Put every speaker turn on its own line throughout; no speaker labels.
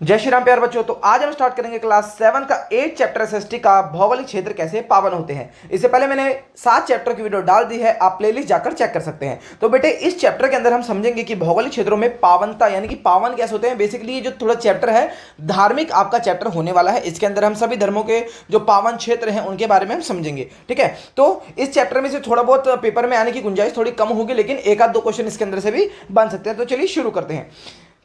जय श्री राम प्यार बच्चों। तो आज हम स्टार्ट करेंगे क्लास 7 का 8 चैप्टर एसएसटी का भौगोलिक क्षेत्र कैसे पावन होते हैं। इससे पहले मैंने 7 चैप्टर की वीडियो डाल दी है, आप प्लेलिस्ट जाकर चेक कर सकते हैं। तो बेटे इस चैप्टर के अंदर हम समझेंगे कि भौगोलिक क्षेत्रों में पावनता यानी कि पावन कैसे होते हैं। बेसिकली ये जो थोड़ा चैप्टर है धार्मिक आपका चैप्टर होने वाला है। इसके अंदर हम सभी धर्मों के जो पावन क्षेत्र हैं उनके बारे में हम समझेंगे। ठीक है, तो इस चैप्टर में से थोड़ा बहुत पेपर में आने की गुंजाइश थोड़ी कम होगी, लेकिन एक आध दो क्वेश्चन इसके अंदर से भी बन सकते हैं। तो चलिए शुरू करते हैं।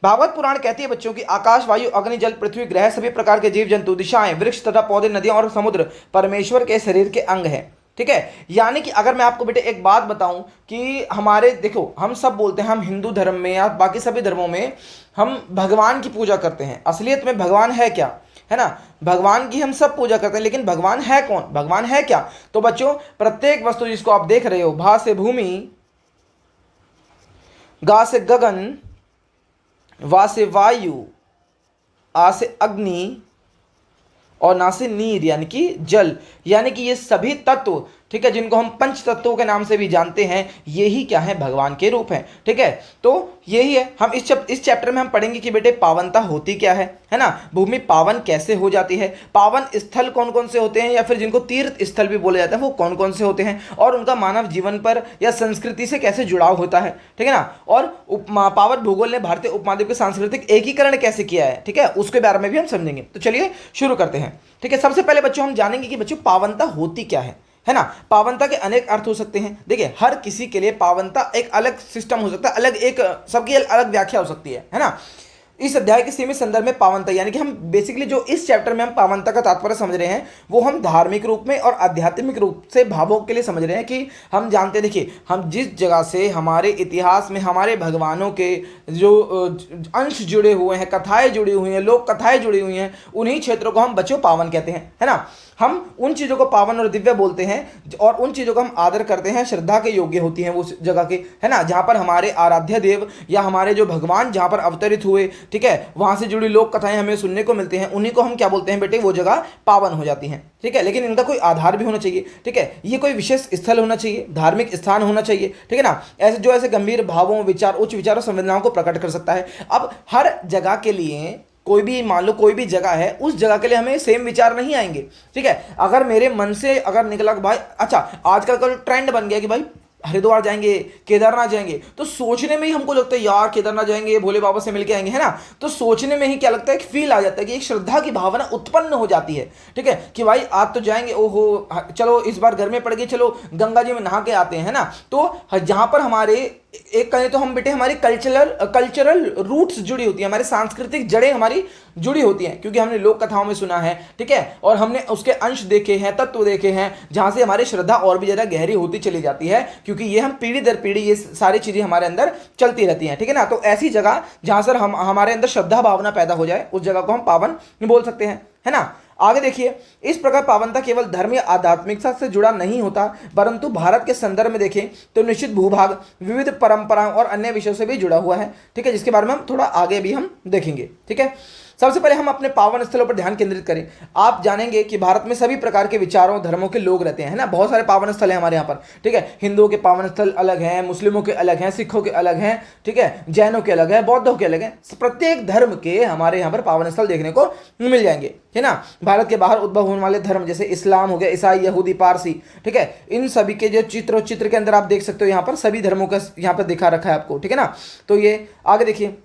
भागवत पुराण कहती है बच्चों की आकाश, वायु, अग्नि, जल, पृथ्वी, ग्रह, सभी प्रकार के जीव जंतु, दिशाएं, वृक्ष तथा पौधे, नदियां और समुद्र परमेश्वर के शरीर के अंग हैं। ठीक है, यानी कि अगर मैं आपको बेटे एक बात बताऊं कि हमारे देखो हम सब बोलते हैं हम हिंदू धर्म में या बाकी सभी धर्मों में हम भगवान की पूजा करते हैं। असलियत में भगवान है क्या, है ना। भगवान की हम सब पूजा करते हैं, लेकिन भगवान है कौन, भगवान है क्या। तो बच्चों प्रत्येक वस्तु जिसको आप देख रहे हो, भा से भूमि, गा से गगन, वा से वायु, आ से अग्नि और ना से नीर यानी कि जल, यानी कि ये सभी तत्व, ठीक है, जिनको हम पंच तत्वों के नाम से भी जानते हैं, यही क्या है, भगवान के रूप हैं। ठीक है, तो यही है। हम इस चैप्टर में हम पढ़ेंगे कि बेटे पावनता होती क्या है ना। भूमि पावन कैसे हो जाती है, पावन स्थल कौन कौन से होते हैं, या फिर जिनको तीर्थ स्थल भी बोला जाता है वो कौन कौन से होते हैं, और उनका मानव जीवन पर या संस्कृति से कैसे जुड़ाव होता है। ठीक है ना। और पावन भूगोल ने भारतीय उपमहाद्वीप के सांस्कृतिक एकीकरण कैसे किया है, ठीक है, उसके बारे में भी हम समझेंगे। तो चलिए शुरू करते हैं। ठीक है, सबसे पहले बच्चों हम जानेंगे कि बच्चों पावनता होती क्या है ना। पावनता के अनेक अर्थ हो सकते हैं। देखिए हर किसी के लिए पावनता एक अलग सिस्टम हो सकता है, अलग एक सबकी अलग व्याख्या हो सकती है ना। इस अध्याय के सीमित संदर्भ में पावनता यानी कि हम बेसिकली जो इस चैप्टर में हम पावनता का तात्पर्य समझ रहे हैं वो हम धार्मिक रूप में और आध्यात्मिक रूप से भावों के लिए समझ रहे हैं। कि हम जानते हैं, देखिए हम जिस जगह से हमारे इतिहास में हमारे भगवानों के जो अंश जुड़े हुए हैं, कथाएं जुड़ी हुई हैं, लोक कथाएं जुड़ी हुई हैं, उन्हीं क्षेत्रों को हम बच्चों पावन कहते हैं, है ना। हम उन चीज़ों को पावन और दिव्य बोलते हैं और उन चीज़ों को हम आदर करते हैं, श्रद्धा के योग्य होती हैं वो जगह के, है ना, जहाँ पर हमारे आराध्य देव या हमारे जो भगवान जहाँ पर अवतरित हुए, ठीक है, वहाँ से जुड़ी लोक कथाएं हमें सुनने को मिलती हैं, उन्हीं को हम क्या बोलते हैं बेटे, वो जगह पावन हो जाती हैं। ठीक है, लेकिन इनका कोई आधार भी होना चाहिए। ठीक है, ये कोई विशेष स्थल होना चाहिए, धार्मिक स्थान होना चाहिए। ठीक है ना, ऐसे गंभीर भावों, विचार, उच्च विचारों, संवेदनाओं को प्रकट कर सकता है। अब हर जगह के लिए कोई भी मान लो कोई भी जगह है, उस जगह के लिए हमें सेम विचार नहीं आएंगे। ठीक है, अगर मेरे मन से अगर निकला कि भाई अच्छा आजकल का ट्रेंड बन गया कि भाई हरिद्वार जाएंगे, केदारनाथ जाएंगे, तो सोचने में ही हमको लगता है यार केदारनाथ जाएंगे, भोले बाबा से मिलके आएंगे, है ना। तो सोचने में ही क्या लगता है कि फील आ जाता है कि एक श्रद्धा की भावना उत्पन्न हो जाती है। ठीक है, कि भाई आज तो जाएंगे, ओहो चलो इस बार घर में पड़ गई, चलो गंगा जी में नहा के आते हैं, है ना। तो जहाँ पर हमारे एक कहें तो हम बेटे हमारी कल्चरल रूट्स जुड़ी होती है, हमारी सांस्कृतिक जड़ें हमारी जुड़ी होती हैं, क्योंकि हमने लोक कथाओं में सुना है। ठीक है, और हमने उसके अंश देखे हैं, तत्व देखे हैं, जहां से हमारी श्रद्धा और भी ज़्यादा गहरी होती चली जाती है, क्योंकि ये हम पीढ़ी दर पीढ़ी ये सारी चीज़ें हमारे अंदर चलती रहती हैं। ठीक है ना, तो ऐसी जगह जहां से हमारे अंदर श्रद्धा भावना पैदा हो जाए, उस जगह को हम पावन बोल सकते हैं, है ना। आगे देखिए, इस प्रकार पावनता केवल धर्म या आध्यात्मिकता से जुड़ा नहीं होता, परंतु भारत के संदर्भ में देखें तो निश्चित भूभाग, विविध परंपराओं और अन्य विषयों से भी जुड़ा हुआ है। ठीक है, जिसके बारे में हम थोड़ा आगे भी हम देखेंगे। ठीक है, सबसे पहले हम अपने पावन स्थलों पर ध्यान केंद्रित करें। आप जानेंगे कि भारत में सभी प्रकार के विचारों धर्मों के लोग रहते हैं, है ना। बहुत सारे पावन स्थल हैं हमारे यहाँ पर। ठीक है, हिंदुओं के पावन स्थल अलग हैं, मुस्लिमों के अलग हैं, सिखों के अलग हैं, ठीक है, जैनों के अलग हैं, बौद्धों के अलग हैं। प्रत्येक धर्म के हमारे यहाँ पर पावन स्थल देखने को मिल जाएंगे, है ना। भारत के बाहर उद्भव होने वाले धर्म जैसे इस्लाम हो गया, ईसाई, यहूदी, पारसी, ठीक है, इन सभी के जो चित्र के अंदर आप देख सकते हो, यहाँ पर सभी धर्मों का यहाँ पर दिखा रखा है आपको। ठीक है ना, तो ये आगे देखिए,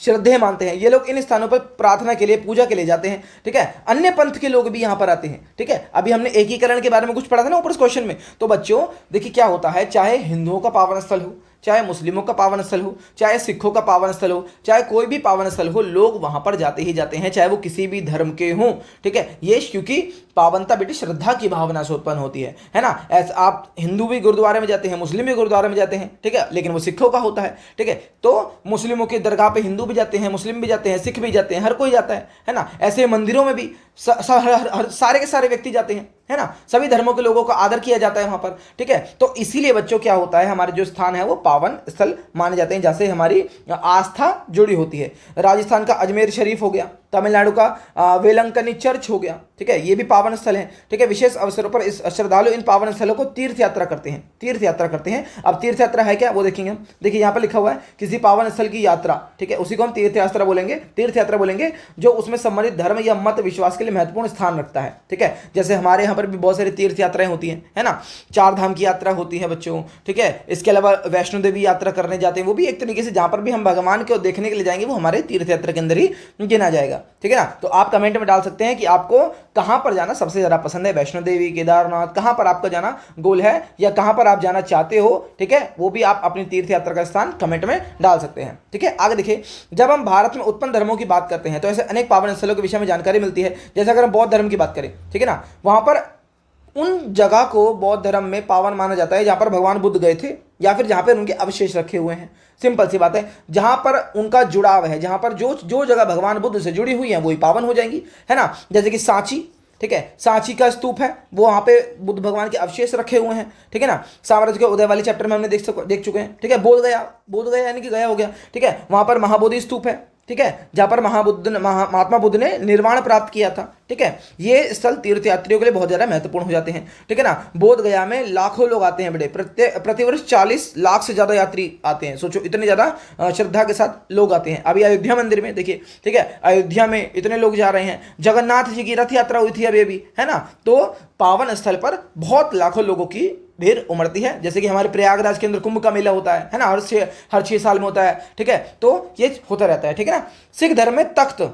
श्रद्धेय मानते हैं ये लोग, इन स्थानों पर प्रार्थना के लिए, पूजा के लिए जाते हैं। ठीक है, अन्य पंथ के लोग भी यहाँ पर आते हैं। ठीक है, अभी हमने एकीकरण के बारे में कुछ पढ़ा था ना ऊपर इस क्वेश्चन में। तो बच्चों देखिए क्या होता है, चाहे हिंदुओं का पावन स्थल हो, चाहे मुस्लिमों का पावन स्थल हो, चाहे सिखों का पावन स्थल हो, चाहे कोई भी पावन स्थल हो, लोग वहां पर जाते ही जाते हैं, चाहे वो किसी भी धर्म के हों। ठीक है, ये क्योंकि पावनता बेटी श्रद्धा की भावना से उत्पन्न होती है ना। ऐसा आप हिंदू भी गुरुद्वारे में जाते हैं, मुस्लिम भी गुरुद्वारे में जाते हैं, ठीक है, लेकिन वो सिखों का होता है। ठीक है, तो मुस्लिमों की दरगाह पे हिंदू भी जाते हैं, मुस्लिम भी जाते हैं, सिख भी जाते हैं, हर कोई जाता है ना। ऐसे मंदिरों में भी सारे के सारे व्यक्ति जाते हैं, है ना। सभी धर्मों के लोगों का आदर किया जाता है वहां पर। ठीक है, तो इसीलिए बच्चों क्या होता है, हमारे जो स्थान है वो पावन स्थल माने जाते हैं, जैसे हमारी आस्था जुड़ी होती है। राजस्थान का अजमेर शरीफ हो गया, तमिलनाडु का वेलंकनी चर्च हो गया, ठीक है, ये भी पावन स्थल है, ठीक है। विशेष अवसरों पर इस श्रद्धालु इन पावन स्थलों को तीर्थ यात्रा करते हैं, तीर्थ यात्रा करते हैं। अब तीर्थ यात्रा है क्या वो देखेंगे हम। देखिए यहाँ पर लिखा हुआ है किसी पावन स्थल की यात्रा, ठीक है, उसी को हम तीर्थ यात्रा बोलेंगे, तीर्थ यात्रा बोलेंगे, जो उसमें संबंधित धर्म या मत विश्वास के लिए महत्वपूर्ण स्थान रखता है, ठीक है। जैसे हमारे यहाँ पर भी बहुत सारी तीर्थ यात्राएं होती हैं, है ना, 4 धाम की यात्रा होती है बच्चों, ठीक है। इसके अलावा वैष्णो देवी यात्रा करने जाते हैं, वो भी एक तरीके से जहाँ पर भी हम भगवान को देखने के लिए जाएंगे वो हमारे तीर्थ यात्रा के अंदर ही गिना जाएगा, ठीक है ना। तो आप कमेंट में डाल सकते हैं कि आपको कहां पर जाना सबसे ज्यादा पसंद है, वैष्णो देवी, केदारनाथ, कहां पर आपका जाना गोल है या कहां पर आप जाना चाहते हो, ठीक है, वो भी आप अपनी तीर्थ यात्रा का स्थान कमेंट में डाल सकते हैं, ठीक है। आगे देखिए, जब हम भारत में उत्पन्न धर्मों की बात करते हैं तो ऐसे अनेक पावन स्थलों के विषय में जानकारी मिलती है। जैसे अगर हम बौद्ध धर्म की बात करें, ठीक है ना, वहां पर उन जगह को बौद्ध धर्म में पावन माना जाता है जहां पर भगवान बुद्ध गए थे या फिर जहां पर उनके अवशेष रखे हुए हैं। सिंपल सी बात है, जहां पर उनका जुड़ाव है, जहां पर जो जो जगह भगवान बुद्ध से जुड़ी हुई है वही पावन हो जाएंगी, है ना। जैसे कि सांची, ठीक है, सांची का स्तूप है, वो वहां पे बुद्ध भगवान के अवशेष रखे हुए हैं, ठीक है ना। साम्राज्य के उदय वाले चैप्टर में हमने देख चुके हैं, ठीक है। बोध गया यानी कि गया हो गया, ठीक है, वहां पर महाबोधि स्तूप है, ठीक है, जहां पर महात्मा बुद्ध ने निर्वाण प्राप्त किया था, ठीक है। ये स्थल तीर्थयात्रियों के लिए बहुत ज्यादा महत्वपूर्ण हो जाते हैं, ठीक है ना। बोध गया में लाखों लोग आते हैं, बड़े प्रतिवर्ष 40 लाख से ज्यादा यात्री आते हैं। सोचो इतने ज्यादा श्रद्धा के साथ लोग आते हैं। अभी अयोध्या मंदिर में देखिए, ठीक है, अयोध्या में इतने लोग जा रहे हैं। जगन्नाथ जी की रथ यात्रा हुई थी अभी, है ना। तो पावन स्थल पर बहुत लाखों लोगों की भीड़ उमड़ती है। जैसे कि हमारे प्रयागराज के अंदर कुंभ का मेला होता है ना, हर 6 साल में होता है, ठीक है। तो ये होता रहता है, ठीक है ना। सिख धर्म में तख्त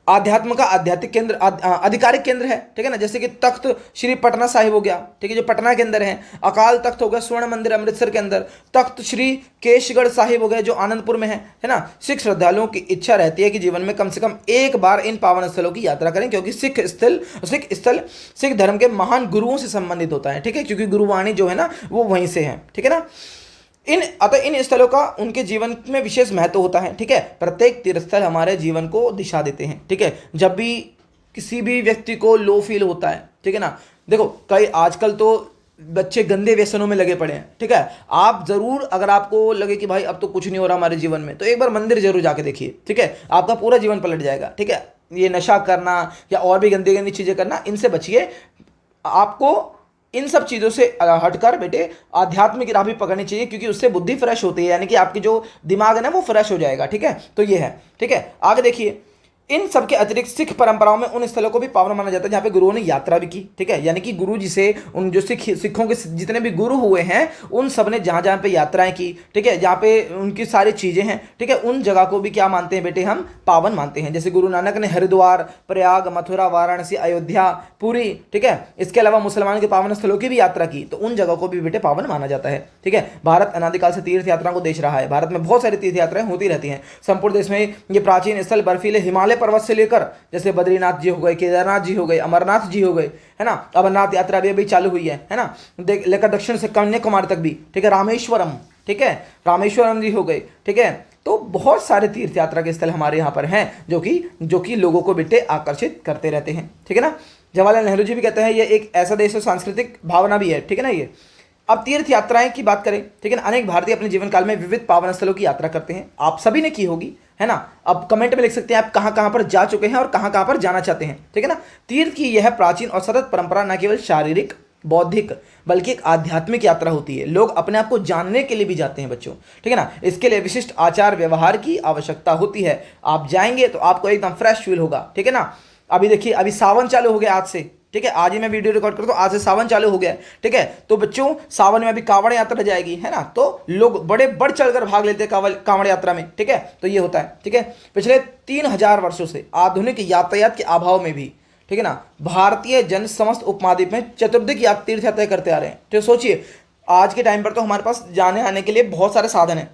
आध्यात्म का आध्यात्मिक केंद्र, आधिकारिक केंद्र है, ठीक है ना। जैसे कि तख्त श्री पटना साहिब हो गया, ठीक है, जो पटना के अंदर है। अकाल तख्त हो गया स्वर्ण मंदिर अमृतसर के अंदर। तख्त श्री केशगढ़ साहिब हो गया जो आनंदपुर में है ना। सिख श्रद्धालुओं की इच्छा रहती है कि जीवन में कम से कम एक बार इन पावन स्थलों की यात्रा करें, क्योंकि सिख स्थल सिख धर्म के महान गुरुओं से संबंधित होता है, ठीक है, क्योंकि गुरुवाणी जो है ना वो वहीं से है, ठीक है ना। अतः इन स्थलों का उनके जीवन में विशेष महत्व होता है, ठीक है। प्रत्येक तीर्थस्थल हमारे जीवन को दिशा देते हैं, ठीक है। जब भी किसी भी व्यक्ति को लो फील होता है, ठीक है ना, देखो कई आजकल तो बच्चे गंदे व्यसनों में लगे पड़े हैं, ठीक है। आप जरूर, अगर आपको लगे कि भाई अब तो कुछ नहीं हो रहा हमारे जीवन में, तो एक बार मंदिर जरूर जाके देखिए, ठीक है, आपका पूरा जीवन पलट जाएगा, ठीक है। ये नशा करना या और भी गंदी गंदी चीजें करना, इनसे बचिए। आपको इन सब चीज़ों से हटकर बेटे आध्यात्मिक राह भी पकड़नी चाहिए, क्योंकि उससे बुद्धि फ्रेश होती है, यानी कि आपकी जो दिमाग है ना वो फ्रेश हो जाएगा, ठीक है। तो ये है, ठीक है। आगे देखिए, इन सब के अतिरिक्त सिख परंपराओं में उन स्थलों को भी पावन माना जाता है जहाँ पे गुरुओं ने यात्रा भी की, ठीक है। यानी कि गुरु जी से उन जो सिखों के जितने भी गुरु हुए हैं उन सब ने जहाँ जहाँ पे यात्राएं की, ठीक है, जहाँ पे उनकी सारी चीज़ें हैं, ठीक है, उन जगह को भी क्या मानते हैं बेटे, हम पावन मानते हैं। जैसे गुरु नानक ने हरिद्वार, प्रयाग, मथुरा, वाराणसी, अयोध्या, पुरी, ठीक है। इसके अलावा मुसलमान के पावन स्थलों की भी यात्रा की, तो उन जगह को भी बेटे पावन माना जाता है, ठीक है। भारत अनादिकाल से तीर्थ यात्रा को देश रहा है। भारत में बहुत सारी तीर्थ यात्राएं होती रहती हैं। संपूर्ण देश में ये प्राचीन स्थल बर्फीले हिमालय पर्वत से लेकर जैसे बद्रीनाथ जी हो गए, केदारनाथ जी हो गए, अमरनाथ जी हो गए, है ना। अमरनाथ यात्रा भी अभी चालू हुई है ना, लेकर दक्षिण से कन्याकुमारी तक भी, ठीक है। रामेश्वरम, ठीक है, रामेश्वरम जी हो गए, ठीक है। तो बहुत सारे तीर्थ यात्रा के स्थल हमारे यहाँ पर हैं जो कि लोगों को बेटे आकर्षित करते रहते हैं, ठीक है ना। जवाहरलाल नेहरू जी भी कहते हैं ये एक ऐसा देश है, सांस्कृतिक भावना भी है, ठीक है ना। ये अब तीर्थ यात्राएं की बात करें, ठीक है ना, अनेक भारतीय अपने जीवन काल में विविध पावन स्थलों की यात्रा करते हैं। आप सभी ने की होगी, है ना। अब कमेंट में लिख सकते हैं आप कहां कहां पर जा चुके हैं और कहां कहां पर जाना चाहते हैं, ठीक है ना। तीर्थ की यह प्राचीन और सतत परंपरा न केवल शारीरिक बौद्धिक बल्कि एक आध्यात्मिक यात्रा होती है। लोग अपने आप को जानने के लिए भी जाते हैं बच्चों, ठीक है ना। इसके लिए विशिष्ट आचार व्यवहार की आवश्यकता होती है। आप जाएंगे तो आपको एकदम फ्रेश फील होगा, ठीक है ना। अभी देखिए, अभी सावन चालू हो गया आज से, ठीक है। आज ही मैं वीडियो रिकॉर्ड करता हूं, आज से सावन चालू हो गया है, ठीक है। तो बच्चों सावन में अभी कांवड़ यात्रा जाएगी, है ना। तो लोग बड़े बढ़ चढ़कर भाग लेते हैं कांवड़ यात्रा में, ठीक है। तो ये होता है, ठीक है। पिछले 3000 वर्षों से आधुनिक यातायात के अभाव में भी, ठीक है ना, भारतीय जन समस्त उपमहाद्वीप में चतुर्दिक तीर्थ यात्रा करते आ रहे हैं। तो सोचिए, आज के टाइम पर तो हमारे पास जाने आने के लिए बहुत सारे साधन हैं,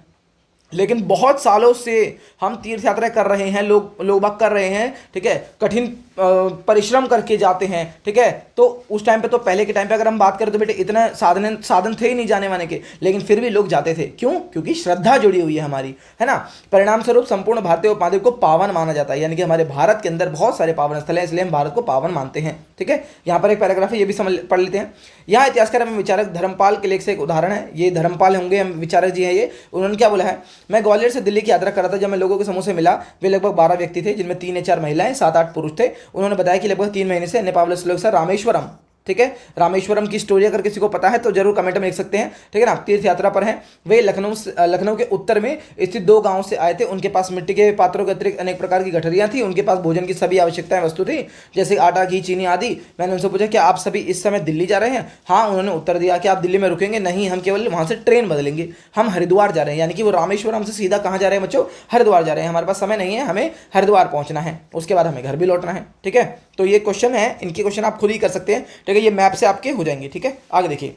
लेकिन बहुत सालों से हम तीर्थ यात्रा कर रहे हैं, लोग बाग कर रहे हैं, ठीक है। कठिन परिश्रम करके जाते हैं, ठीक है। तो उस टाइम पे, तो पहले के टाइम पे अगर हम बात करें तो बेटे इतने साधन साधन थे ही नहीं जाने वाने के, लेकिन फिर भी लोग जाते थे। क्यों? क्योंकि श्रद्धा जुड़ी हुई है हमारी, है ना। परिणाम स्वरूप संपूर्ण भारतीय उपमहाद्वीप को पावन माना जाता है, यानी कि हमारे भारत के अंदर बहुत सारे पावन स्थल हैं, इसलिए हम भारत को पावन मानते हैं, ठीक है। यहाँ पर एक पैराग्राफ है, ये भी समझ पढ़ लेते हैं। यहाँ इतिहासकार एवं विचारक धर्मपाल के लेख से एक उदाहरण है। ये धर्मपाल होंगे, हम विचारक जी हैं ये। उन्होंने क्या बोला है, मैं ग्वालियर से दिल्ली की यात्रा कर रहा था। जब मैं लोगों के समूह से मिला, वे लगभग 12 व्यक्ति थे, जिनमें 3 या 4 महिलाएं, 7-8 पुरुष थे। उन्होंने बताया कि लगभग 3 महीने से नेपाल से लोग सर रामेश्वरम, ठीक है, रामेश्वरम की स्टोरी अगर किसी को पता है तो जरूर कमेंट में लिख सकते हैं, ठीक है ना। तीर्थ यात्रा पर हैं। वे लखनऊ के उत्तर में स्थित 2 गांवों से आए थे। उनके पास मिट्टी के पात्रों के अतिरिक्त अनेक प्रकार की गठरियां थी। उनके पास भोजन की सभी आवश्यकताएं वस्तु थी, जैसे आटा, घी, चीनी आदि। मैंने उनसे पूछा, क्या आप सभी इस समय दिल्ली जा रहे हैं? हाँ, उन्होंने उत्तर दिया। कि आप दिल्ली में रुकेंगे? नहीं, हम केवल वहां से ट्रेन बदलेंगे, हम हरिद्वार जा रहे हैं। यानी कि वो रामेश्वरम से सीधा कहाँ जा रहे हैं बच्चों? हरिद्वार जा रहे हैं। हमारे पास समय नहीं है, हमें हरिद्वार पहुंचना है, उसके बाद हमें घर भी लौटना है, ठीक है। तो ये क्वेश्चन है, इनके क्वेश्चन आप खुद ही कर सकते हैं, ठीक है। ये मैप से आपके हो जाएंगे, ठीक है। आगे देखिए,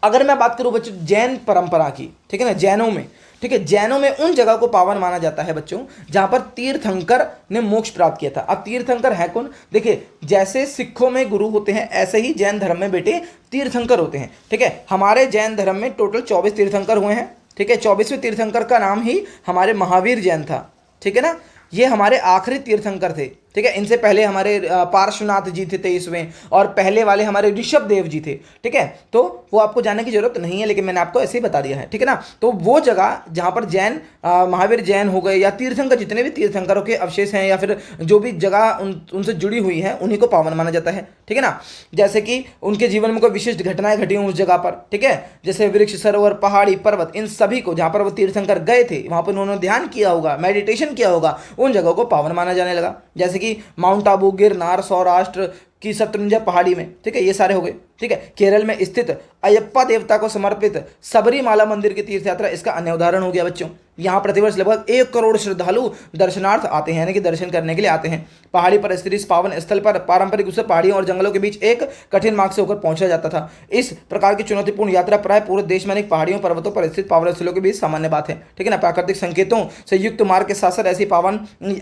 अगर मैं बात करूं बच्चों जैन परंपरा की, ठीक है ना, जैनों में, ठीक है, जैनों में उन जगह को पावन माना जाता है बच्चों जहां पर तीर्थंकर ने मोक्ष प्राप्त किया था। अब तीर्थंकर है कौन? देखिए, जैसे सिखों में गुरु होते हैं, ऐसे ही जैन धर्म में बेटे तीर्थंकर होते हैं, ठीक है। हमारे जैन धर्म में टोटल 24 तीर्थंकर हुए हैं, ठीक है। 24वें तीर्थंकर का नाम ही हमारे महावीर जैन था, ठीक है ना। ये हमारे आखिरी तीर्थंकर थे, ठीक है। इनसे पहले हमारे पार्श्वनाथ जी थे 23वें, और पहले वाले हमारे ऋषभ देव जी थे, ठीक है। तो वो आपको जानने की जरूरत नहीं है, लेकिन मैंने आपको ऐसे ही बता दिया है, ठीक है ना। तो वो जगह जहाँ पर जैन महावीर जैन हो गए, या तीर्थंकर, जितने भी तीर्थंकरों के अवशेष हैं, या फिर जो भी जगह उनसे जुड़ी हुई है, उन्हीं को पावन माना जाता है, ठीक है ना। जैसे कि उनके जीवन में कोई विशिष्ट घटनाएं घटी हों उस जगह पर, ठीक है। जैसे वृक्ष, सरोवर, पहाड़ी, पर्वत, इन सभी को जहाँ पर वो तीर्थंकर गए थे, वहाँ पर उन्होंने ध्यान किया होगा, मेडिटेशन किया होगा, उन जगहों को पावन माना जाने लगा। जैसे कि माउंट आबू, गिरनार, सौराष्ट्र की शत्रुंजय पहाड़ी में, ठीक है, ये सारे हो गए, ठीक है। केरल में स्थित अयप्पा देवता को समर्पित सबरीमाला मंदिर की तीर्थ यात्रा इसका अन्य उदाहरण हो गया बच्चों। यहाँ प्रतिवर्ष लगभग 1 करोड़ श्रद्धालु दर्शनार्थ आते हैं, यानी कि दर्शन करने के लिए आते हैं। पहाड़ी पर स्थित इस पावन स्थल पर पारंपरिक रूप से पहाड़ियों और जंगलों के बीच एक कठिन मार्ग से होकर पहुंचा जाता था। इस प्रकार की चुनौतीपूर्ण यात्रा प्राय पूरे देश में अनेक पहाड़ियों, पर्वतों पर स्थित पावन स्थलों के बीच सामान्य बात है, ठीक है ना। प्राकृतिक संकेतों से युक्त मार्ग के साथ साथ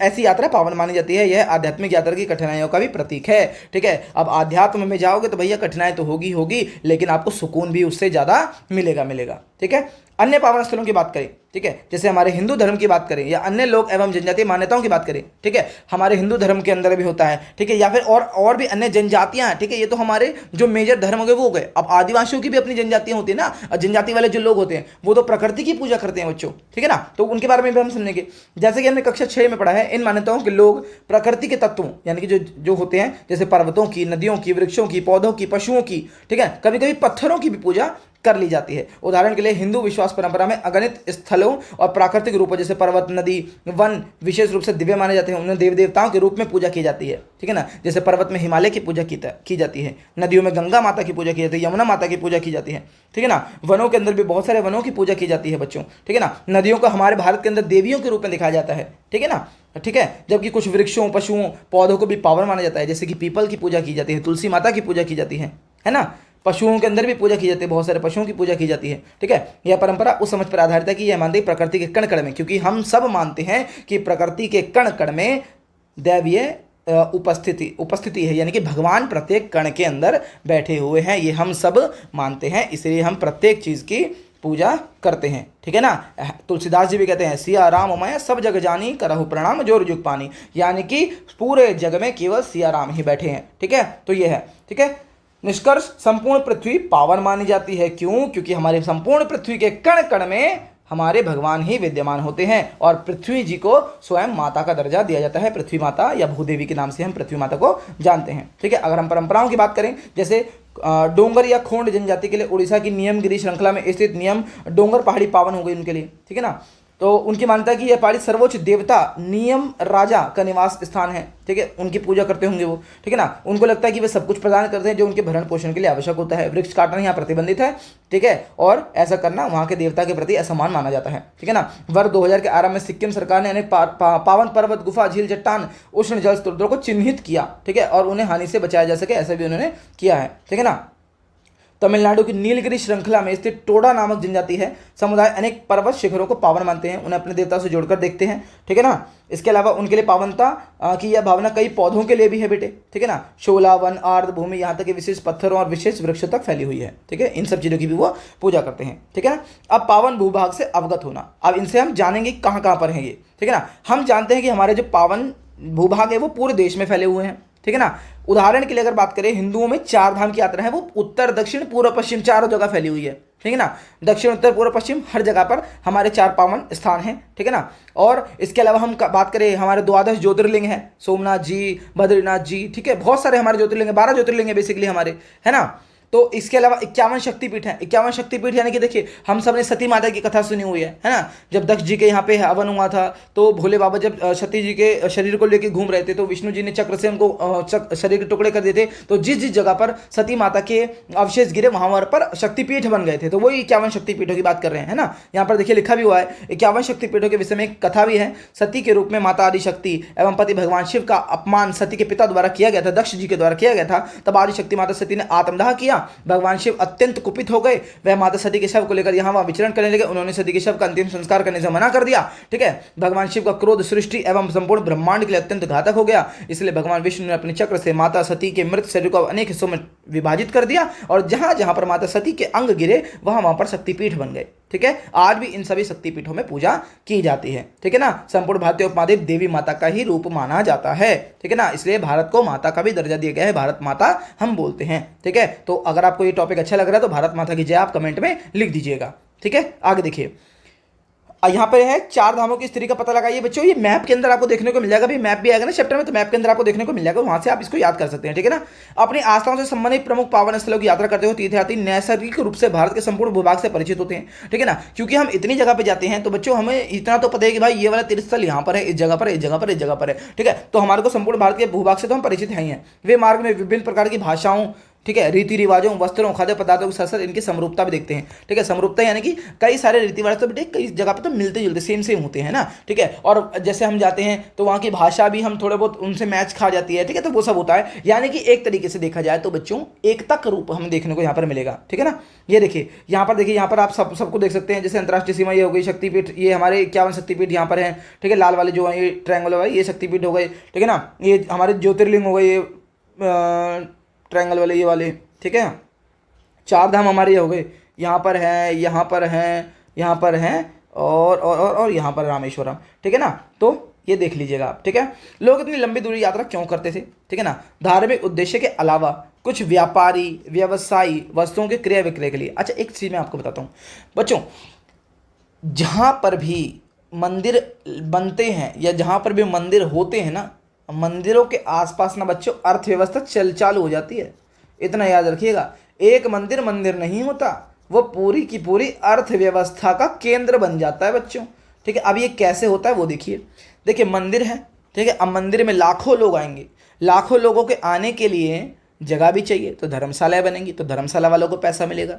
ऐसी यात्रा पावन मानी जाती है। यह आध्यात्मिक यात्रा की कठिनाइयों का भी प्रतीक है, ठीक है। अब आध्यात्म में जाओगे तो भैया कठिनाई तो होगी, लेकिन आपको सुकून भी उससे ज्यादा मिलेगा, ठीक है। अन्य पावन स्थलों की बात करें, ठीक है, जैसे हमारे हिंदू धर्म की बात करें, या अन्य लोक एवं जनजातीय मान्यताओं की बात करें, ठीक है, हमारे हिंदू धर्म के अंदर भी होता है, ठीक है, या फिर और भी अन्य जनजातियां हैं, ठीक है। ये तो हमारे जो मेजर धर्म हो गए वो हो गए। अब आदिवासियों की भी अपनी जनजातियां होती है ना, जनजाति वाले जो लोग होते हैं वो तो प्रकृति की पूजा करते हैं बच्चों, ठीक है ना। तो उनके बारे में भी हम समझेंगे। जैसे कि हमने कक्षा 6 में पढ़ा है, इन मान्यताओं के लोग प्रकृति के तत्वों, यानी कि जो होते हैं, जैसे पर्वतों की, नदियों की, वृक्षों की, पौधों की, पशुओं की, ठीक है, कभी कभी पत्थरों की भी पूजा कर ली जाती है। उदाहरण के लिए हिंदू विश्वास परंपरा में अगणित स्थलों और प्राकृतिक रूपों जैसे पर्वत, नदी, वन विशेष रूप से दिव्य माने जाते हैं। उन्हें देव देवताओं के रूप में पूजा की जाती है, ठीक है ना। जैसे पर्वत में हिमालय की पूजा की जाती है, नदियों में गंगा माता की पूजा की जाती है, यमुना माता की पूजा की जाती है, ठीक है ना। वनों के अंदर भी बहुत सारे वनों की पूजा की जाती है बच्चों, ठीक है ना। नदियों को हमारे भारत के अंदर देवियों के रूप में दिखाया जाता है, ठीक है ना, ठीक है। जबकि कुछ वृक्षों, पशुओं, पौधों को भी पावन माना जाता है, जैसे कि पीपल की पूजा की जाती है, तुलसी माता की पूजा की जाती है ना। पशुओं के अंदर भी पूजा की जाती है, बहुत सारे पशुओं की पूजा की जाती है, ठीक है। यह परंपरा उस समझ पर आधारित है कि यह मानते हैं प्रकृति के कण कण में, क्योंकि हम सब मानते हैं कि प्रकृति के कण कण में दैवीय उपस्थिति है, यानी कि भगवान प्रत्येक कण के अंदर बैठे हुए हैं, ये हम सब मानते हैं। इसलिए हम प्रत्येक चीज की पूजा करते हैं, ठीक है ना। तुलसीदास जी भी कहते हैं, सिया राम मैं सब जग जानी, करहु प्रणाम जोर जुग पानी, यानी कि पूरे जग में केवल सिया राम ही बैठे हैं, ठीक है। तो ये है, ठीक है। निष्कर्ष, संपूर्ण पृथ्वी पावन मानी जाती है। क्यों? क्योंकि हमारे संपूर्ण पृथ्वी के कण कण में हमारे भगवान ही विद्यमान होते हैं, और पृथ्वी जी को स्वयं माता का दर्जा दिया जाता है। पृथ्वी माता या भूदेवी के नाम से हम पृथ्वी माता को जानते हैं, ठीक है। अगर हम परंपराओं की बात करें, जैसे डोंगर या खोंड जनजाति के लिए उड़ीसा की नियमगिरी श्रृंखला में स्थित नियम डोंगर पहाड़ी पावन हो गई उनके लिए, ठीक है ना। तो उनकी मान्यता है कि यह पहाड़ी सर्वोच्च देवता नियम राजा का निवास स्थान है, ठीक है। उनकी पूजा करते होंगे वो, ठीक है ना। उनको लगता है कि वे सब कुछ प्रदान करते हैं जो उनके भरण पोषण के लिए आवश्यक होता है। वृक्ष काटना यहाँ प्रतिबंधित है, ठीक है, और ऐसा करना वहाँ के देवता के प्रति असम्मान माना जाता है, ठीक है ना। वर्ष 2000 के आरंभ में सिक्किम सरकार ने अनेक पावन पर्वत, गुफा, झील, चट्टान, उष्ण जल स्रोतों को चिन्हित किया, ठीक है, और उन्हें हानि से बचाया जा सके ऐसा भी उन्होंने किया है, ठीक है ना। तमिलनाडु की नीलगिरी श्रृंखला में स्थित टोडा नामक जनजाति है समुदाय अनेक पर्वत शिखरों को पावन मानते हैं, उन्हें अपने देवता से जोड़कर देखते हैं, ठीक है ना। इसके अलावा उनके लिए पावनता की यह भावना कई पौधों के लिए भी है बेटे, ठीक है ना। शोला, वन, आर्द्र भूमि, यहाँ तक कि विशेष पत्थरों और विशेष वृक्षों तक फैली हुई है, ठीक है। इन सब चीज़ों की भी वो पूजा करते हैं, ठीक है ना। अब पावन भूभाग से अवगत होना, अब इनसे हम जानेंगे कहाँ कहाँ पर हैं ये, ठीक है ना। हम जानते हैं कि हमारे जो पावन भूभाग है वो पूरे देश में फैले हुए हैं, ठीक है ना। उदाहरण के लिए अगर बात करें, हिंदुओं में 4 धाम की यात्रा है वो उत्तर, दक्षिण, पूर्व, पश्चिम चारों जगह फैली हुई है, ठीक है ना। दक्षिण, उत्तर, पूर्व, पश्चिम हर जगह पर हमारे 4 पावन स्थान हैं, ठीक है ना। और इसके अलावा हम बात करें, हमारे 12 ज्योतिर्लिंग हैं, सोमनाथ जी, बद्रीनाथ जी, ठीक है। बहुत सारे हमारे ज्योतिर्लिंग है, 12 ज्योतिर्लिंग है बेसिकली हमारे, है ना। तो इसके अलावा 51 शक्तिपीठ हैं। 51 शक्तिपीठ यानी कि देखिए, हम सब ने सती माता की कथा सुनी हुई है ना। जब दक्ष जी के यहाँ पे हवन हुआ था तो भोले बाबा जब सती जी के शरीर को लेकर घूम रहे थे तो विष्णु जी ने चक्र से उनको शरीर के टुकड़े कर दिए थे। तो जिस जिस जगह पर सती माता के अवशेष गिरे वहां पर शक्तिपीठ बन गए थे। तो वही 51 शक्तिपीठों की बात कर रहे हैं, है ना। यहाँ पर देखिए लिखा भी हुआ है, 51 शक्तिपीठों के विषय में एक कथा भी है। सती के रूप में माता आदिशक्ति एवं पति भगवान शिव का अपमान सती के पिता द्वारा किया गया था, दक्ष जी के द्वारा किया गया था। तब आदिशक्ति माता सती ने आत्मदाह किया। भगवान शिव अत्यंत कुपित हो गए, वह माता सती के शव को लेकर यहाँ वहां विचरण करने लगे। उन्होंने सती के शव का अंतिम संस्कार करने से मना कर दिया, ठीक है। भगवान शिव का क्रोध सृष्टि एवं संपूर्ण ब्रह्मांड के लिए अत्यंत घातक हो गया। इसलिए भगवान विष्णु ने अपने चक्र से माता सती के मृत शरीर को अनेक हिस्सों में विभाजित कर दिया और जहां जहां पर माता सती के अंग गिरे वहां वहां पर शक्तिपीठ बन गए, ठीक है। आज भी इन सभी शक्तिपीठों में पूजा की जाती है, ठीक है ना। संपूर्ण भारतीय उपमहाद्वीप देवी माता का ही रूप माना जाता है, ठीक है ना। इसलिए भारत को माता का भी दर्जा दिया गया है, भारत माता हम बोलते हैं, ठीक है। तो अगर आपको ये टॉपिक अच्छा लग रहा है तो भारत माता की जय आप कमेंट में लिख दीजिएगा, ठीक है। आगे देखिए, यहाँ पर है 4 धामों की स्थिति का पता लगाइए बच्चों। ये मैप के अंदर आपको देखने को मिल जाएगा, भी मैप भी आएगा ना चैप्टर में, तो मैप के अंदर आपको देखने को मिल जाएगा, वहां से आप इसको याद कर सकते हैं, ठीक है ना। अपनी आस्थाओं से संबंधित प्रमुख पावन स्थलों की यात्रा करते हुए तीर्थयात्री नैसर्गिक रूप से भारत के संपूर्ण भूभाग से परिचित होते हैं, ठीक है ना। क्योंकि हम इतनी जगह पे जाते हैं तो बच्चों हमें इतना तो पता है कि भाई ये वाला तीर्थ स्थल यहाँ पर है, इस जगह पर, इस जगह पर, इस जगह पर है, ठीक है। तो हमारे को संपूर्ण भारत के भूभाग से तो हम परिचित हैं ही हैं। वे मार्ग में विभिन्न प्रकार की भाषाओं, ठीक है, रीति रिवाजों, वस्त्रों, खाद्य पदार्थों के साथ साथ इनकी समरूपता भी देखते हैं, ठीक है। समरूपता यानी कि कई सारे रीति रिवाज तो बेटे कई जगह पे तो मिलते जुलते सेम होते हैं ना, ठीक है। और जैसे हम जाते हैं तो वहाँ की भाषा भी हम थोड़े बहुत उनसे मैच खा जाती है, ठीक है। तो वो सब होता है, यानी कि एक तरीके से देखा जाए तो बच्चों एकता का रूप हमें देखने को यहाँ पर मिलेगा, ठीक है ना। ये देखिए यहाँ पर, देखिए यहाँ पर आप सबको देख सकते हैं। जैसे अंतर्राष्ट्रीय सीमा ये हो गई, शक्तिपीठ ये हमारे 51 शक्तिपीठ यहाँ पर हैं, ठीक है। लाल वाले जो है ये ट्रायंगल वाले ये शक्तिपीठ हो गए, ठीक है ना। ये हमारे ज्योतिर्लिंग हो गए, ये ट्रायंगल वाले ये वाले, ठीक है। 4 धाम हमारे हो गए, यहाँ पर है, यहाँ पर हैं, यहाँ पर हैं और यहाँ पर रामेश्वरम, ठीक है ना। तो ये देख लीजिएगा आप, ठीक है। लोग इतनी लंबी दूरी यात्रा क्यों करते थे, ठीक है ना। धार्मिक उद्देश्य के अलावा कुछ व्यापारी व्यवसायी वस्तुओं के क्रय विक्रय के लिए। अच्छा एक चीज़ मैं आपको बताता हूँ बच्चों, जहाँ पर भी मंदिर बनते हैं या जहाँ पर भी मंदिर होते हैं ना, मंदिरों के आसपास ना बच्चों अर्थव्यवस्था चालू हो जाती है। इतना याद रखिएगा, एक मंदिर मंदिर नहीं होता, वो पूरी की पूरी अर्थव्यवस्था का केंद्र बन जाता है बच्चों, ठीक है। अब ये कैसे होता है वो देखिए। देखिए मंदिर है, ठीक है। अब मंदिर में लाखों लोग आएंगे, लाखों लोगों के आने के लिए जगह भी चाहिए, तो धर्मशालाएं बनेंगी, तो धर्मशाला वालों को पैसा मिलेगा।